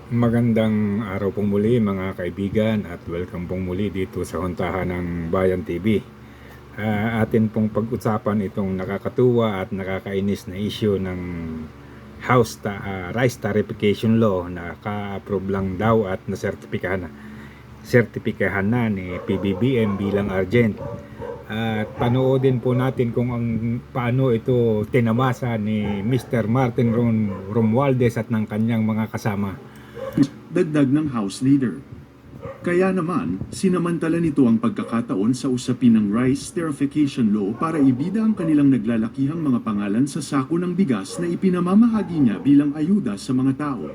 Magandang araw pong muli mga kaibigan at welcome pong muli dito sa Huntahan ng Bayan TV. Atin pong pag-usapan itong nakakatuwa at nakakainis na issue ng Rice Tarification Law na ka-approve lang daw at sertipikahan na ni PBBM bilang urgent. At panoodin po natin kung paano ito tinamasa ni Mr. Martin Romualdez at ng kanyang mga kasama. Dagdag ng House Leader. Kaya naman, sinamantala nito ang pagkakataon sa usapin ng Rice Tarification Law para ibida ang kanilang naglalakihang mga pangalan sa sako ng bigas na ipinamamahagi niya bilang ayuda sa mga tao.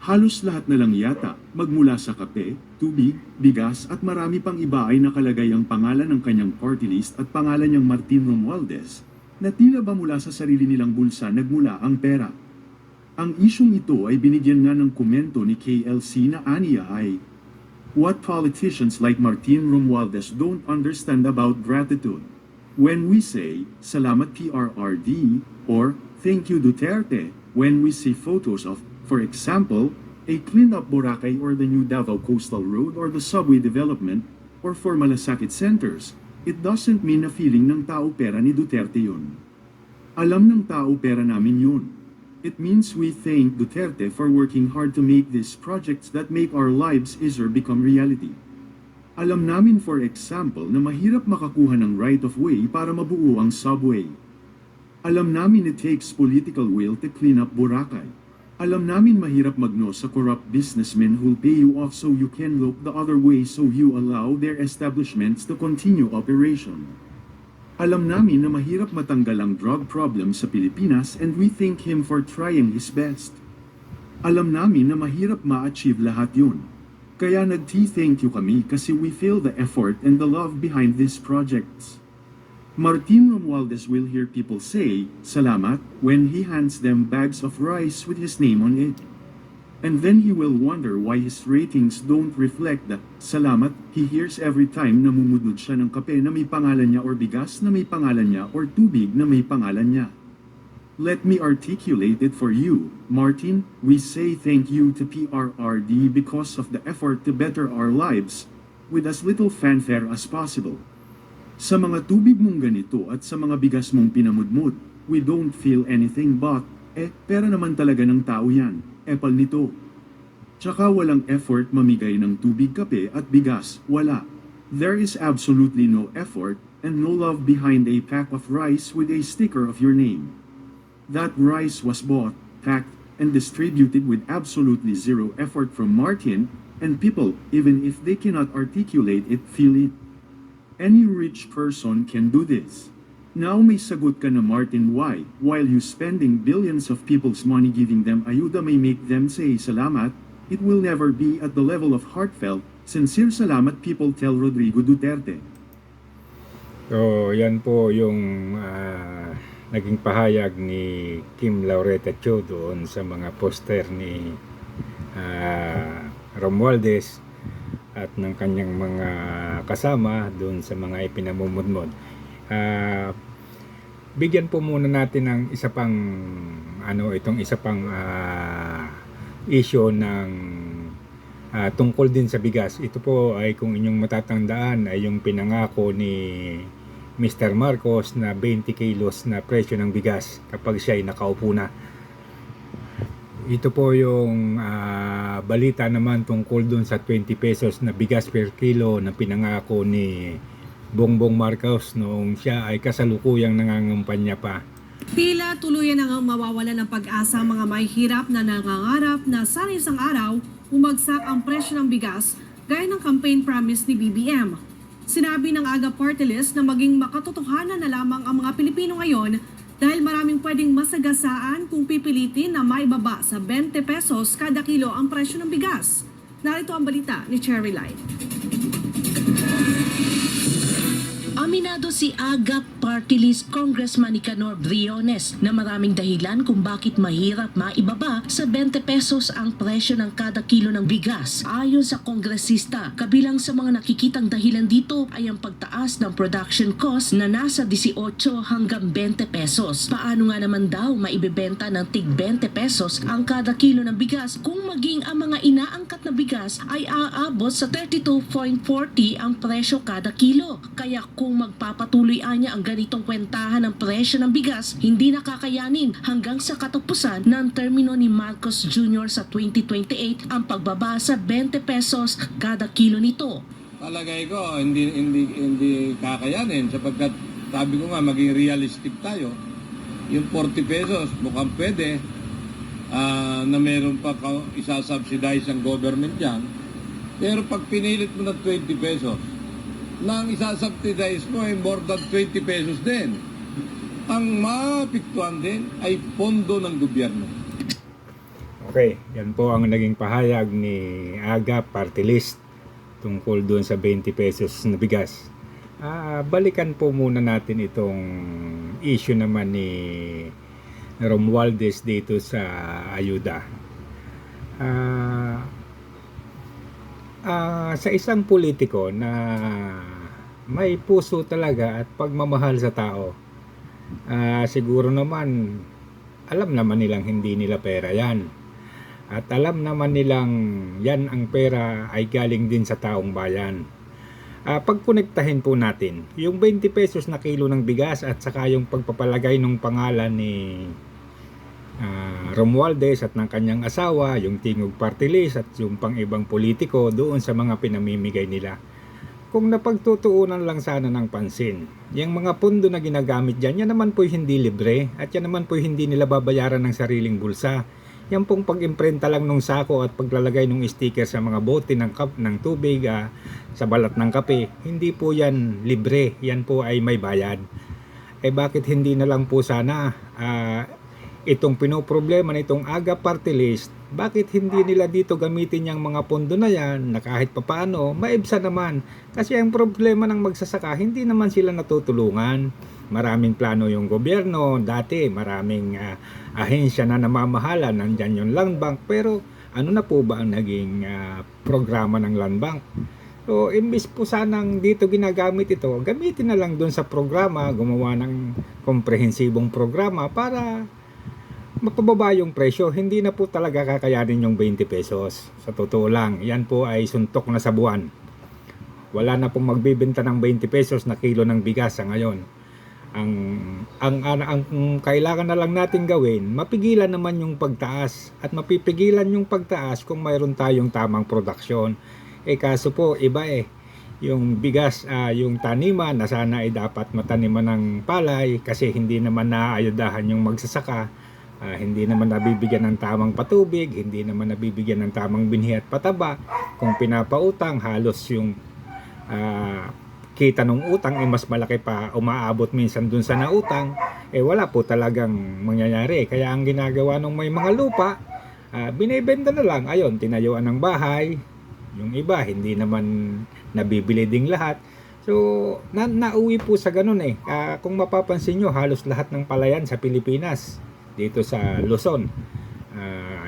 Halos lahat na lang yata, magmula sa kape, tubig, bigas at marami pang iba ay nakalagay ang pangalan ng kanyang party list at pangalan niyang Martin Romualdez, na tila ba mula sa sarili nilang bulsa nagmula ang pera. Ang isyong ito ay binigyan nga ng komento ni KLC na aniya ay, "What politicians like Martin Romualdez don't understand about gratitude? When we say, Salamat PRRD, or Thank you Duterte, when we see photos of, for example, a cleaned-up Boracay or the new Davao Coastal Road or the subway development, or for malasakit centers, it doesn't mean na feeling ng tao pera ni Duterte yun. Alam ng tao pera namin yun. It means we thank Duterte for working hard to make these projects that make our lives easier become reality. Alam namin for example na mahirap makakuha ng right-of-way para mabuo ang subway. Alam namin it takes political will to clean up Boracay. Alam namin mahirap magno sa corrupt businessmen who'll pay you off so you can look the other way so you allow their establishments to continue operation. Alam namin na mahirap matanggal ang drug problem sa Pilipinas and we thank him for trying his best. Alam namin na mahirap ma-achieve lahat yun. Kaya nag-thank you kami kasi we feel the effort and the love behind these projects. Martin Romualdez will hear people say, "Salamat," when he hands them bags of rice with his name on it. And then he will wonder why his ratings don't reflect the "salamat" he hears every time namumudod siya ng kape na may pangalan niya or bigas na may pangalan niya or tubig na may pangalan niya. Let me articulate it for you, Martin. We say thank you to PRRD because of the effort to better our lives with as little fanfare as possible. Sa mga tubig mong ganito at sa mga bigas mong pinamudmud, we don't feel anything but, pera naman talaga ng tao yan. Epal nito. Tsaka walang effort mamigay ng tubig, kape at bigas, wala. There is absolutely no effort and no love behind a pack of rice with a sticker of your name. That rice was bought, packed, and distributed with absolutely zero effort from Martin, and people, even if they cannot articulate it, feel it. Any rich person can do this. Now may sagot ka na Martin, why, while you spending billions of people's money giving them ayuda may make them say salamat, it will never be at the level of heartfelt, sincere salamat people tell Rodrigo Duterte. So yan po yung naging pahayag ni Kim Laureta Cho doon sa mga poster ni Romualdez at ng kanyang mga kasama doon sa mga ipinamumudmod. Bigyan po muna natin ng isa pang issue ng tungkol din sa bigas. Ito po ay kung inyong matatandaan ay yung pinangako ni Mr. Marcos na 20 kilos na presyo ng bigas kapag siya ay nakaupo na. Ito po yung balita naman tungkol dun sa 20 pesos na bigas per kilo na pinangako ni Bongbong Marcos noong siya ay kasalukuyang nangangampanya pa. Tila tuluyan na ngang mawawalan ng pag-asa ang mga mahihirap na nangangarap na sana isang araw umagsak ang presyo ng bigas gaya ng campaign promise ni BBM. Sinabi ng AGA Party List na maging makatotohanan na lamang ang mga Pilipino ngayon dahil maraming pwedeng masagasaan kung pipilitin na maibaba sa 20 pesos kada kilo ang presyo ng bigas. Narito ang balita ni Cherry Light. Ang Aminado si AGAP Party List Congressman Nicanor Briones na maraming dahilan kung bakit mahirap maibaba sa 20 pesos ang presyo ng kada kilo ng bigas. Ayon sa kongresista, kabilang sa mga nakikitang dahilan dito ay ang pagtaas ng production cost na nasa 18 hanggang 20 pesos. Paano nga naman daw maibebenta ng tig 20 pesos ang kada kilo ng bigas kung maging ang mga inaangkat na bigas ay aabot sa 32.40 ang presyo kada kilo. Kaya kung magpapatuloy anya ang ganitong kwentahan ng presyo ng bigas, hindi nakakayanin hanggang sa katapusan ng termino ni Marcos Jr. sa 2028 ang pagbaba sa 20 pesos kada kilo nito. Palagay ko hindi kakayanin sapagkat sabi ko nga maging realistic tayo. Yung 40 pesos mukhang pwede na meron pa isasubsidize ang government yan. Pero pag pinilit mo ng 20 pesos, nang isasubsidize mo ay more than 20 pesos din. Ang maapektuhan din ay pondo ng gobyerno. Okay, yan po ang naging pahayag ni AGAP Party List tungkol doon sa 20 pesos na bigas. Balikan po muna natin itong issue naman ni Romualdez dito sa ayuda. Sa isang politiko na may puso talaga at pagmamahal sa tao, siguro naman alam naman nilang hindi nila pera yan, at alam naman nilang yan ang pera ay galing din sa taong bayan. Pagkonektahin po natin yung 20 pesos na kilo ng bigas at saka yung pagpapalagay ng pangalan ni Romualdez at ng kanyang asawa, yung Tingog Party List at yung pang ibang politiko doon sa mga pinamimigay nila. Kung napagtutuunan lang sana ng pansin, yung mga pondo na ginagamit dyan, yan naman po hindi libre at yan naman po hindi nila babayaran ng sariling bulsa. Yan pong pag-imprenta lang ng sako at paglalagay ng sticker sa mga bote ng tubig, sa balat ng kape, hindi po yan libre, yan po ay may bayad. Bakit hindi na lang po sana itong pinoproblema nitong AGAP Party List, bakit hindi nila dito gamitin yung mga pondo na yan na kahit papaano maibsa naman? Kasi ang problema ng magsasaka, hindi naman sila natutulungan. Maraming plano yung gobyerno, dati maraming ahensya na namamahala, nandyan yung land bank, pero ano na po ba ang naging programa ng land bank? So, imbis po sanang dito ginagamit ito, gamitin na lang doon sa programa, gumawa ng komprehensibong programa para mapababa yung presyo. Hindi na po talaga kakayanin yung 20 pesos. Sa totoo lang, yan po ay suntok na sa buwan. Wala na pong magbibenta ng 20 pesos na kilo ng bigas sa ngayon. Ang kailangan na lang natin gawin, mapigilan naman yung pagtaas. At mapipigilan yung pagtaas kung mayroon tayong tamang produksyon. Kaso po, iba yung bigas, yung taniman na sana ay dapat mataniman ng palay kasi hindi naman naaayudahan yung magsasaka. Hindi naman nabibigyan ng tamang patubig, hindi naman nabibigyan ng tamang binhi at pataba. Kung pinapautang, halos yung kita ng utang ay mas malaki pa, umaabot minsan dun sa nautang, wala po talagang mangyayari. Kaya ang ginagawa ng may mga lupa, binibenta na lang, ayon, tinayuan ng bahay. Yung iba, hindi naman nabibili ding lahat. So, nauwi po sa ganun kung mapapansin nyo, halos lahat ng palayan sa Pilipinas, dito sa Luzon,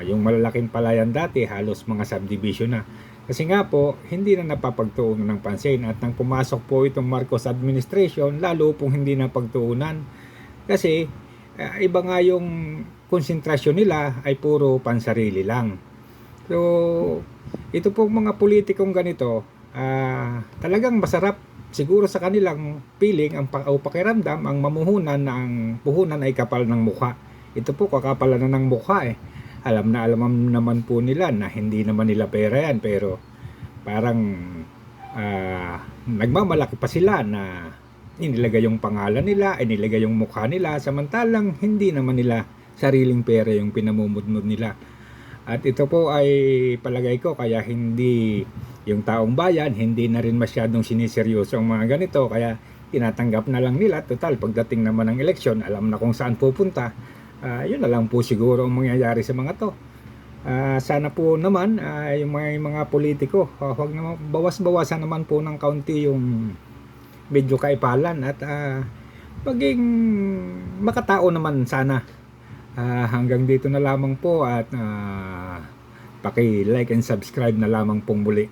yung malalaking palayan dati halos mga subdivision na, kasi nga po hindi na napapagtuunan ng pansin. At nang pumasok po itong Marcos administration, lalo pong hindi na pagtuunan kasi iba nga yung konsentrasyon nila ay puro pansarili lang. So ito pong mga politikong ganito, talagang masarap siguro sa kanilang piling o pakiramdam ang mamuhunan na ang puhunan ay kapal ng mukha. Ito po kakapalan na ng mukha Alam naman po nila na hindi naman nila pera yan, pero parang nagmamalaki pa sila na inilagay yung pangalan nila, inilagay yung mukha nila, samantalang hindi naman nila sariling pera yung pinamumudmud nila. At ito po ay palagay ko kaya hindi yung taong bayan, hindi na rin masyadong siniseryoso ang mga ganito, kaya tinatanggap na lang nila. Total, pagdating naman ng eleksyon, alam na kung saan pupunta. Yun na lang po siguro ang mangyayari sa mga to. Sana po naman yung mga politiko, huwag naman bawas-bawasan naman po ng kaunti yung medyo kaipalan at maging makatao naman sana. Hanggang dito na lamang po at paki-like and subscribe na lamang pong muli.